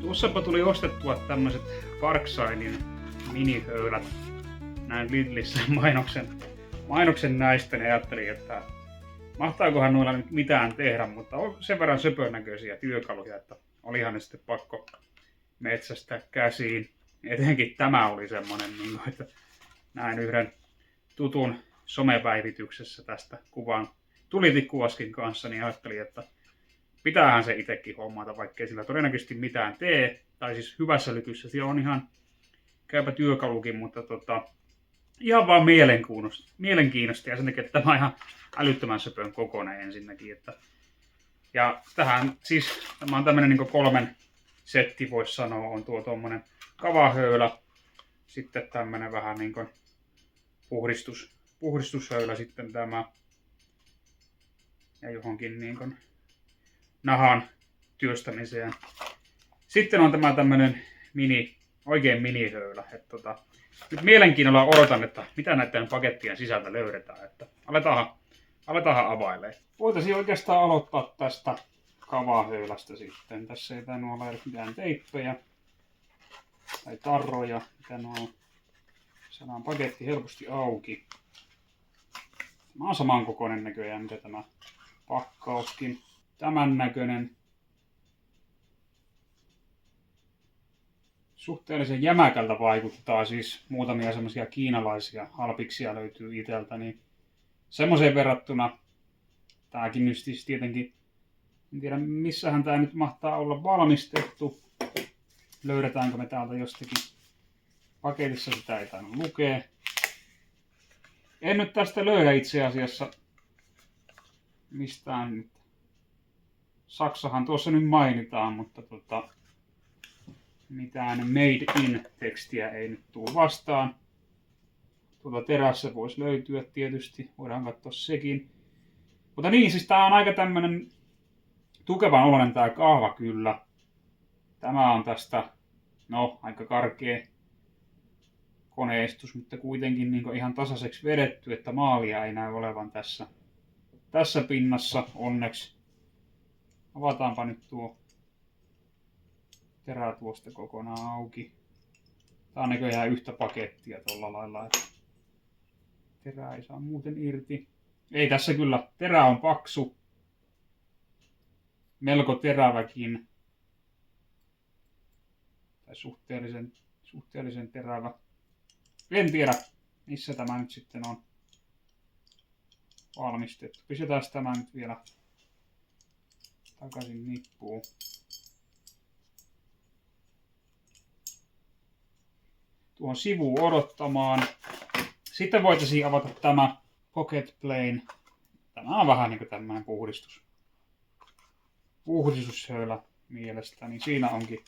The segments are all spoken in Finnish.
Tuossapa tuli ostettua tämmöiset Parksidin minihöylät näin Lidlissä mainoksen näistä, ja ajattelin, että mahtaakohan noilla nyt mitään tehdä, mutta on sen verran söpön näköisiä työkaluja, että olihan ne sitten pakko metsästä käsiin. Etenkin tämä oli semmonen, että näin yhden tutun somepäivityksessä tästä kuvan tulitikkuaskin kanssa, niin ajattelin, että pitäähän se itsekin hommata, vaikkei sillä todennäköisesti mitään tee. Tai siis hyvässä lykyssä siellä on ihan käypä työkalukin, mutta ihan vaan mielenkiinnosta ja sen takia, että tämä on ihan älyttömän söpön kokoinen ensinnäkin. Ja tähän siis, tämä on tämmönen niin 3 setti voisi sanoa, on tuo tommonen kavahöylä, sitten tämmönen vähän niin kuin puhdistushöylä sitten tämä, ja johonkin niin kuin nahan työstämiseen. Sitten on tämä tämmönen oikein minihöylä. Nyt mielenkiinnolla odotan, että mitä näiden pakettien sisältä löydetään. Että aletaanhan availemaan. Voitaisiin oikeastaan aloittaa tästä kavahöylästä sitten. Tässä ei tainnut olla edes mitään teippejä tai tarroja. Mitä nuo saadaan paketti helposti auki. Tämä on samankokoinen näköjään mitä tämä pakkauskin. Tämän näköinen. Suhteellisen jämäkältä vaikuttaa, siis muutamia semmoisia kiinalaisia halpiksia löytyy iteltä, niin semmoiseen verrattuna tääkin nyt siis tietenkin, en tiedä missähän tää nyt mahtaa olla valmistettu. Löydetäänkö me täältä jostakin paketissa, sitä ei tainnut lukea. En nyt tästä löydä itse asiassa mistään nyt. Saksahan tuossa nyt mainitaan, mutta mitään made in tekstiä ei nyt tule vastaan. Terässä voisi löytyä tietysti, voidaan katsoa sekin. Mutta niin, siis tää on aika tämmönen tukevan oloinen tää kahva kyllä. Tämä on tästä, aika karkea koneistus, mutta kuitenkin niin ihan tasaiseksi vedetty, että maalia ei näy olevan tässä pinnassa onneksi. Avataanpa nyt tuo terä tuosta kokonaan auki. Tää on näköjään yhtä pakettia tolla lailla, että terää ei saa muuten irti. Ei tässä kyllä, terä on paksu. Melko teräväkin. Tai suhteellisen terävä. En tiedä, missä tämä nyt sitten on valmistettu. Pistetään tämä nyt vielä takaisin nippuun. Tuohon sivuun odottamaan. Sitten voitaisiin avata tämä Pocket Plane. Tämä on vähän niin kuin tämmöinen puhdistushöylä mielestäni. Siinä onkin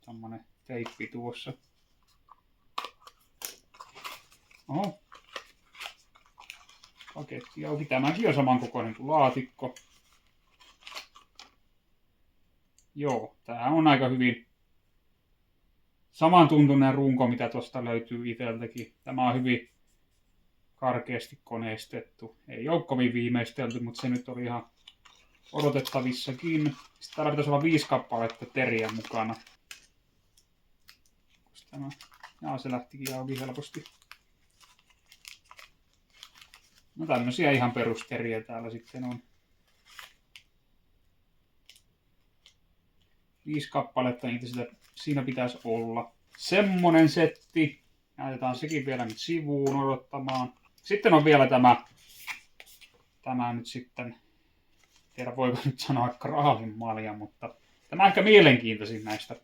tämmöinen teippi tuossa. Oho. Paketti auki. Tämäkin on samankokoinen kuin laatikko. Joo, tää on aika hyvin samantuntuinen runko, mitä tuosta löytyy itseltäkin. Tämä on hyvin karkeasti koneistettu. Ei ole kovin viimeistelty, mutta se nyt oli ihan odotettavissakin. Sitten täällä pitäisi olla 5 kappaletta teriä mukana. Se lähtikin auki helposti. No tämmösiä ihan perusteriä täällä sitten on. 5 kappaletta, niitä siinä pitäisi olla. Semmonen setti. Näytetään sekin vielä nyt sivuun odottamaan. Sitten on vielä tämä nyt sitten, tiedä voiko nyt sanoa kraalinmalja, mutta tämä on ehkä mielenkiintoisin näistä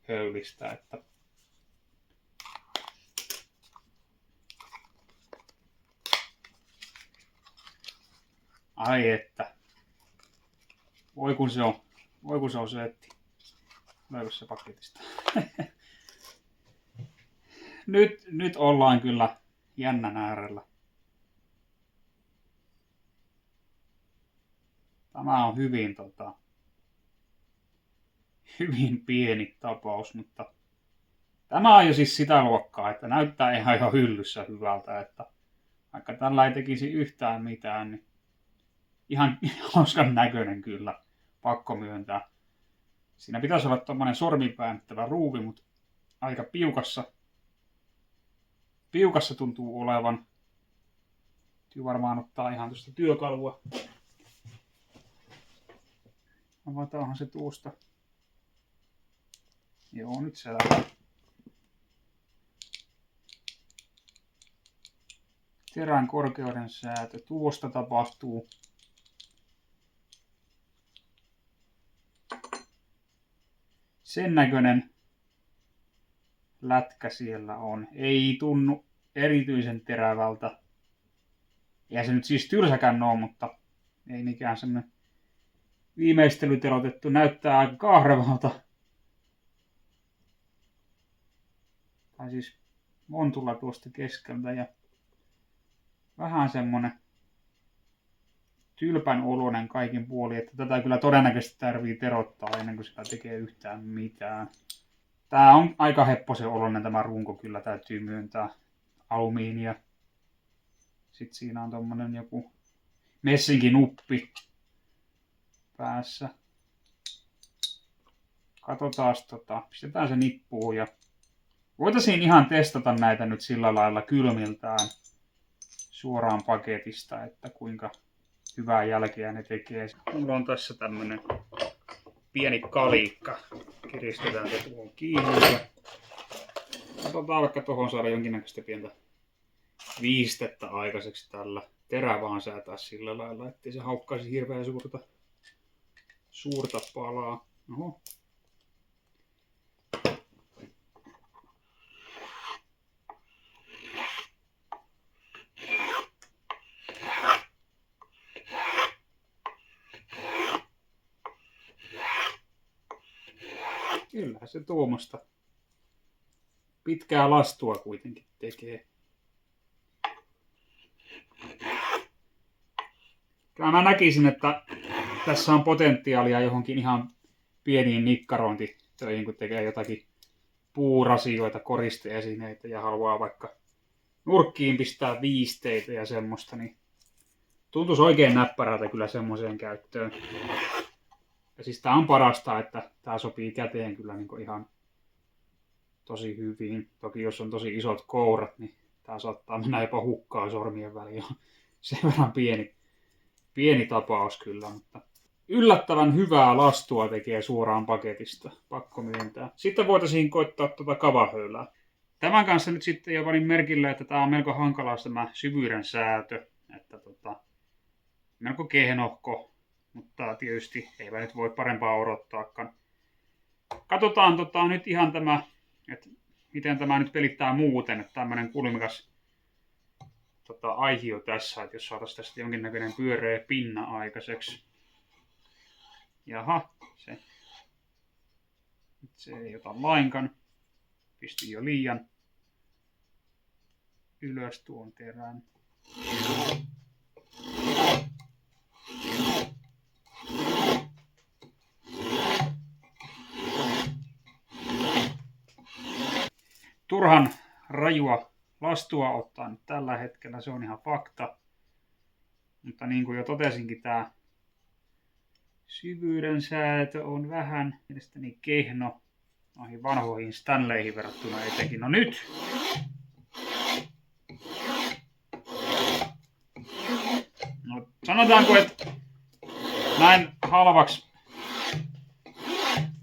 höylistä, että ai että. Voi kun se on setti. Löydy se paketista. nyt ollaan kyllä jännän äärellä. Tämä on hyvin pieni tapaus, mutta tämä on jo siis sitä luokkaa, että näyttää ihan hyllyssä hyvältä, että vaikka tällä ei tekisi yhtään mitään, niin ihan hauskan näköinen kyllä, pakko myöntää. Siinä pitäisi olla tommonen sormipäännettävä ruuvi, mutta aika piukassa tuntuu olevan. Täytyy varmaan ottaa ihan tuosta työkalua. Avataanhan se tuosta. Joo, nyt se lähtee. Terän korkeuden säätö. Tuosta tapahtuu. Sen näköinen lätkä siellä on. Ei tunnu erityisen terävältä. Eihän se nyt siis tylsäkään ole, mutta ei mikään semmoinen viimeistelytelotettu. Näyttää aika kahrevalta. Tai siis montulla tuosta keskeltä ja vähän semmonen tylpän oloinen kaikin puolin, että tätä kyllä todennäköisesti tarvii terottaa ennen kuin sitä tekee yhtään mitään. Tää on aika hepposen oloinen tämä runko, kyllä täytyy myöntää. Alumiinia. Sitten siinä on tommonen joku messinkinuppi päässä. Katsotaan pistetään se nippuun ja voitaisiin ihan testata näitä nyt sillä lailla kylmiltään suoraan paketista, että kuinka hyvää jälkeä ne tekee. Mulla on tässä tämmönen pieni kalikka. Kiristetään se tuohon kiinni ja katsotaan vaikka tuohon saada jonkinnäköistä pientä viistettä aikaiseksi tällä. Terä vaan säätää sillä lailla, ettei se haukkaisi hirveän suurta palaa. Oho. Kyllä se tuommoista pitkää lastua kuitenkin tekee. Kyllä mä näkisin, että tässä on potentiaalia johonkin ihan pieniin nikkarointitöihin, kun tekee jotakin puurasioita, koristeesineitä ja haluaa vaikka nurkkiin pistää viisteitä ja semmoista, niin tuntuisi oikein näppärältä kyllä semmoiseen käyttöön. Ja siis tää on parasta, että tää sopii käteen kyllä niin ihan tosi hyvin. Toki jos on tosi isot kourat, niin tää saattaa mennä jopa hukkaan sormien väliin. Sen verran pieni tapaus kyllä, mutta yllättävän hyvää lastua tekee suoraan paketista, pakko myöntää. Sitten voitaisiin koittaa tuota kavahöylää. Tämän kanssa nyt sitten jo panin merkille, että tää on melko hankalaa tämä syvyyden säätö. Että melko kehnohko, mutta tietysti eipä nyt voi parempaa odottaakaan. Katsotaan nyt ihan tämä, että miten tämä nyt pelittää muuten, että tämmönen kulmikas aihio tässä, että jos saataisiin tästä jonkinnäköinen pyöreä pinna aikaiseksi. Jaha, se ei ota lainkaan. Pistin jo liian ylös tuon terän. Turhan rajua lastua ottaa nyt tällä hetkellä, se on ihan fakta. Mutta niin kuin jo totesinkin, tämä syvyyden säätö on vähän mielestäni kehno noihin vanhoihin Stanleyhin verrattuna etenkin. No nyt! No, sanotaanko, että näin halvaksi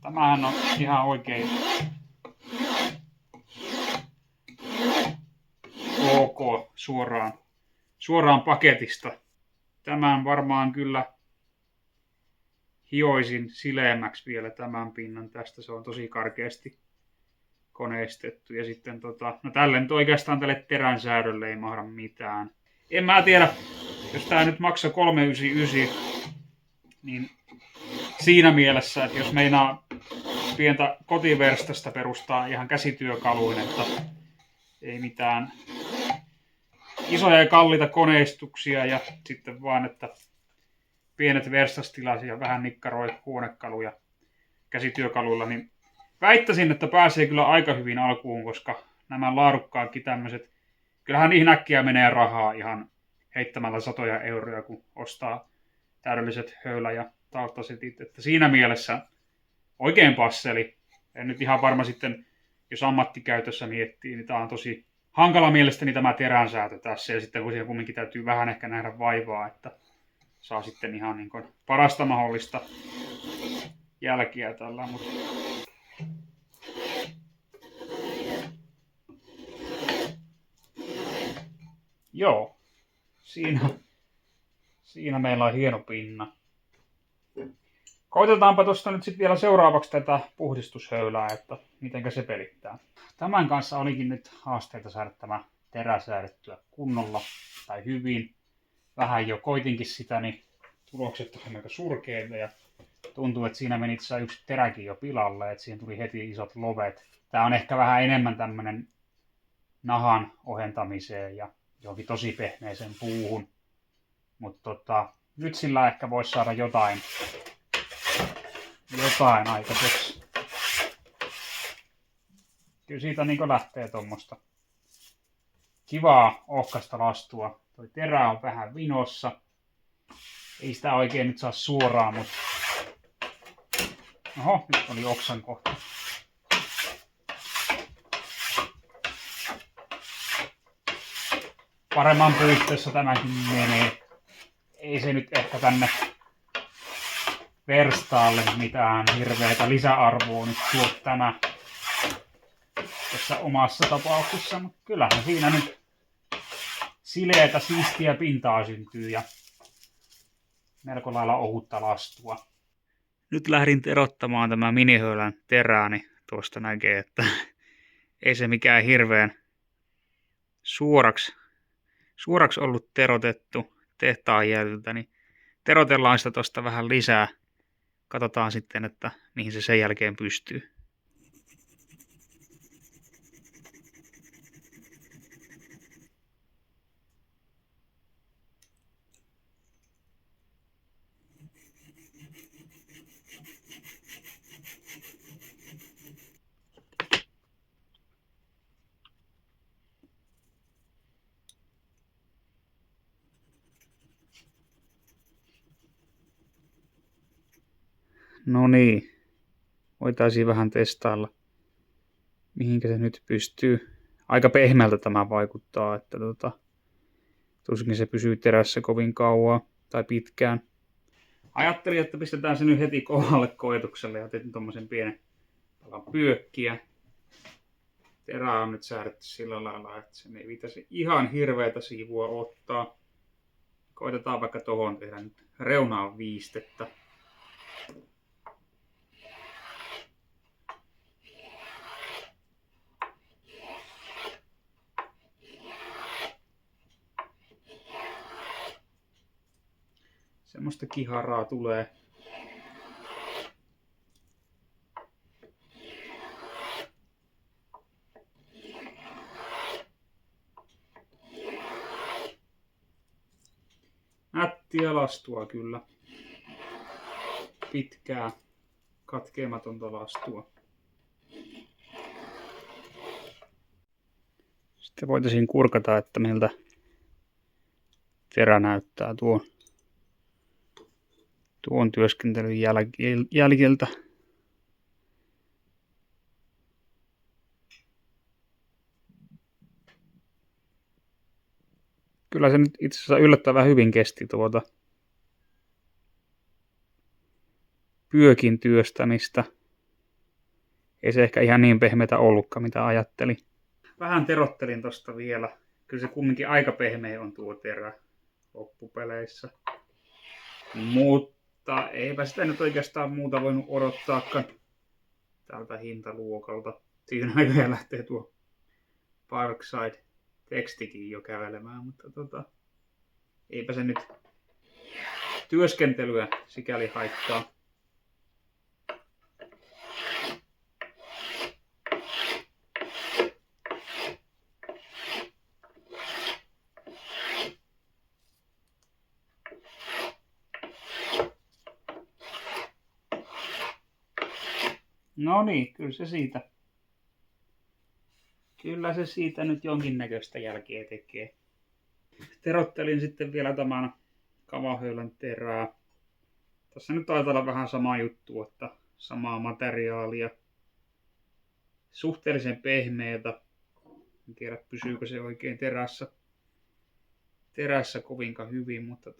tämähän on ihan oikein ok suoraan paketista. Tämän varmaan kyllä hioisin sileämmäksi vielä tämän pinnan tästä. Se on tosi karkeasti koneistettu. Ja sitten no tälle nyt oikeastaan tälle terän säädölle ei mahda mitään. En mä tiedä, jos tää nyt maksaa 399, niin siinä mielessä, että jos meinaa pientä kotiverstasta perustaa ihan käsityökaluin, että ei mitään isoja ja kalliita koneistuksia ja sitten vaan, että pienet verstastilat ja vähän nikkaroi huonekaluja käsityökaluilla, niin väittäisin, että pääsee kyllä aika hyvin alkuun, koska nämä laadukkaatkin tämmöiset, kyllähän niihin äkkiä menee rahaa ihan heittämällä satoja euroja, kun ostaa täydelliset höylä- ja tautasetit, että siinä mielessä oikein passeli. En nyt ihan varma sitten, jos ammattikäytössä miettii, niin tämä on tosi hankala mielestäni tämä teränsäätö tässä. Ja sitten kun siihen kumminkin täytyy vähän ehkä nähdä vaivaa, että saa sitten ihan niin kuin parasta mahdollista jälkiä tällä. Joo, siinä meillä on hieno pinna. Koitetaanpa tuosta nyt sitten vielä seuraavaksi tätä puhdistushöylää, että mitenkä se pelittää. Tämän kanssa olikin nyt haasteita saada tämä terä säädettyä kunnolla tai hyvin. Vähän jo koitinkin sitä, niin tulokset on aika surkeita ja tuntuu, että siinä meni itse yksi teräkin jo pilalle, että siihen tuli heti isot lovet. Tää on ehkä vähän enemmän tämmönen nahan ohentamiseen ja johonkin tosi pehmeeseen puuhun. Mutta nyt sillä ehkä voisi saada jotain aikaiseksi. Kyllä siitä niin lähtee tuommoista kivaa ohkasta lastua. Toi terä on vähän vinossa. Ei sitä oikein nyt saa suoraan, mutta... Oho, nyt oli oksan kohta. Paremman pyytteessä tämäkin menee. Ei se nyt ehkä tänne verstaalle mitään hirveätä lisäarvoa nyt tuo tämä tässä omassa tapauksessa, mutta kyllähän siinä nyt sileätä, siistiä pintaa syntyy ja melko lailla ohutta lastua. Nyt lähdin terottamaan tämä minihöylän terää, niin tuosta näkee, että ei se mikään hirveän suoraksi ollut terotettu tehtaan jäljiltä, niin terotellaan sitä tuosta vähän lisää. Katsotaan sitten, että mihin se sen jälkeen pystyy. No niin, voitaisiin vähän testailla, mihinkä se nyt pystyy. Aika pehmeältä tämä vaikuttaa, että tuskin se pysyy terässä kovin kauan tai pitkään. Ajattelin, että pistetään se nyt heti kovalle koetukselle ja tein tommosen pienen palan pyökkiä. Terä on nyt säädetty sillä lailla, että sen ei pitäisi ihan hirveätä siivua ottaa. Koitetaan vaikka tohon tehdä nyt reunaan viistettä. Semmoista kiharaa tulee. Nättiä lastua kyllä. Pitkää, katkeamatonta lastua. Sitten voitaisiin kurkata, että miltä terä näyttää tuon työskentelyn jäljiltä. Kyllä se nyt itse asiassa yllättävän hyvin kesti pyökin työstämistä. Ei se ehkä ihan niin pehmeätä ollutkaan, mitä ajattelin. Vähän terottelin tosta vielä. Kyllä se kumminkin aika pehmeä on tuo terä loppupeleissä. Mutta eipä sitä nyt oikeastaan muuta voinut odottaakaan tältä hintaluokalta. Siinä näköjään lähtee tuo Parkside-tekstikin jo kävelemään, mutta eipä se nyt työskentelyä sikäli haittaa. No niin, kyllä se siitä. Kyllä se siitä nyt jonkinnäköistä jälkeä tekee. Terottelin sitten vielä tämän kavahöylän terää. Tässä nyt taitaa olla vähän sama juttu, että samaa materiaalia. Suhteellisen pehmeätä. En tiedä pysyykö se oikein terässä kovinkaan hyvin, mutta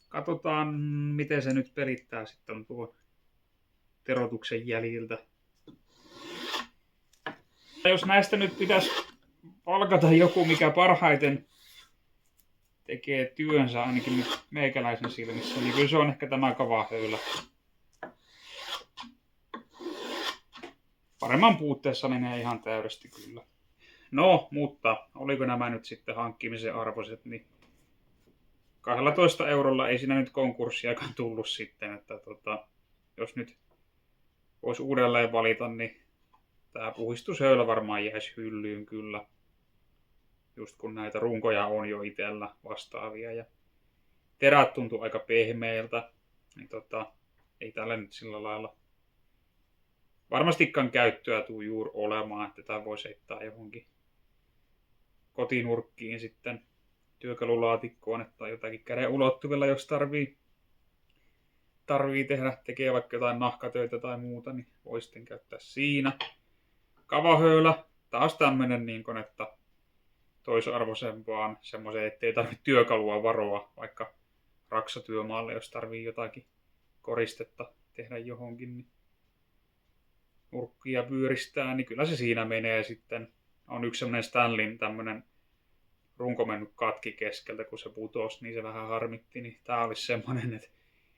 katsotaan miten se nyt pelittää sitten tuon terotuksen jäljiltä. Jos näistä nyt pitäisi palkata joku, mikä parhaiten tekee työnsä, ainakin nyt meikäläisen silmissä, niin kyllä se on ehkä tämä kavahöylä. Paremman puutteessa menee ihan täydesti kyllä. No, mutta oliko nämä nyt sitten hankkimisen arvoiset, niin 12 eurolla ei siinä nyt konkurssiakaan tullut sitten, että jos nyt voisi uudelleen valita, niin tämä puhistushöylä varmaan jäisi hyllyyn kyllä. Just kun näitä runkoja on jo itsellä vastaavia ja terät tuntuu aika pehmeiltä, niin ei tällä nyt sillä lailla varmastikaan käyttöä tuu juuri olemaan, että tätä voisi heittää johonkin kotinurkkiin sitten työkalulaatikkoon tai jotakin käden ulottuvilla, jos tarvii tekee vaikka jotain nahkatöitä tai muuta, niin voi sitten käyttää siinä. Kavahöylä, taas tämmönen niin kuin, että toisarvoisempaan semmoiseen, ettei tarvitse työkalua varoa, vaikka raksatyömaalle, jos tarvii jotakin koristetta tehdä johonkin, niin nurkkia pyöristää, niin kyllä se siinä menee sitten. On yksi semmoinen Stanleyn tämmönen runko mennyt katki keskeltä, kun se putosi, niin se vähän harmitti, niin tää olisi semmonen, että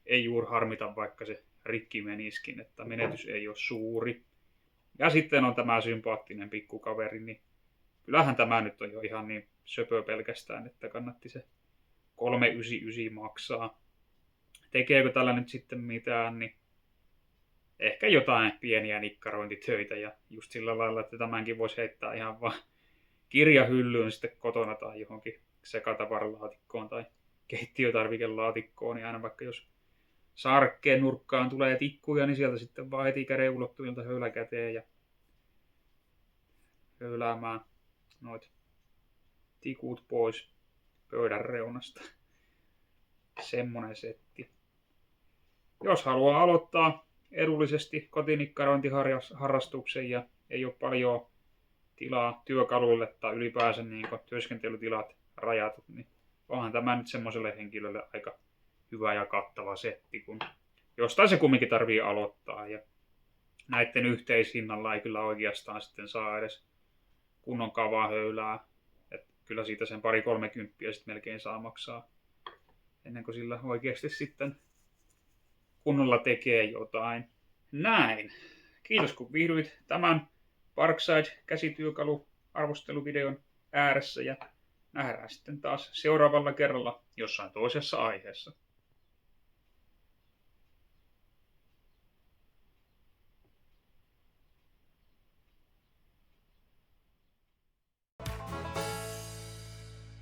ei juuri harmita, vaikka se rikki meniskin, että menetys ei ole suuri. Ja sitten on tämä sympaattinen pikkukaveri, niin kyllähän tämä nyt on jo ihan niin söpö pelkästään, että kannatti se 399 maksaa. Tekeekö tällä nyt sitten mitään, niin ehkä jotain pieniä nikkarointitöitä ja just sillä lailla, että tämänkin voisi heittää ihan vaan kirjahyllyyn sitten kotona tai johonkin sekatavaralaatikkoon tai keittiötarvikelaatikkoon, niin aina vaikka jos sarkkeen nurkkaan tulee tikkuja, niin sieltä sitten vaan heti käden ulottuvilta höylä käteen ja höyläämään noit tikut pois pöydän reunasta. Semmonen setti. Jos haluaa aloittaa edullisesti kotinikkarointiharrastuksen ja ei ole paljon tilaa työkaluille tai ylipäänsä niin työskentelytilat rajatut, niin onhan tämä nyt semmoiselle henkilölle aika hyvä ja kattava setti, kun jostain se kumminkin tarvii aloittaa ja näiden yhteishinnalla ei kyllä oikeastaan sitten saa edes kunnon kavahöylää. Et kyllä siitä sen 20-30 sitten melkein saa maksaa ennen kuin sillä oikeasti sitten kunnolla tekee jotain. Näin. Kiitos kun viihdyit tämän Parkside-käsityökalu arvosteluvideon ääressä ja nähdään sitten taas seuraavalla kerralla jossain toisessa aiheessa.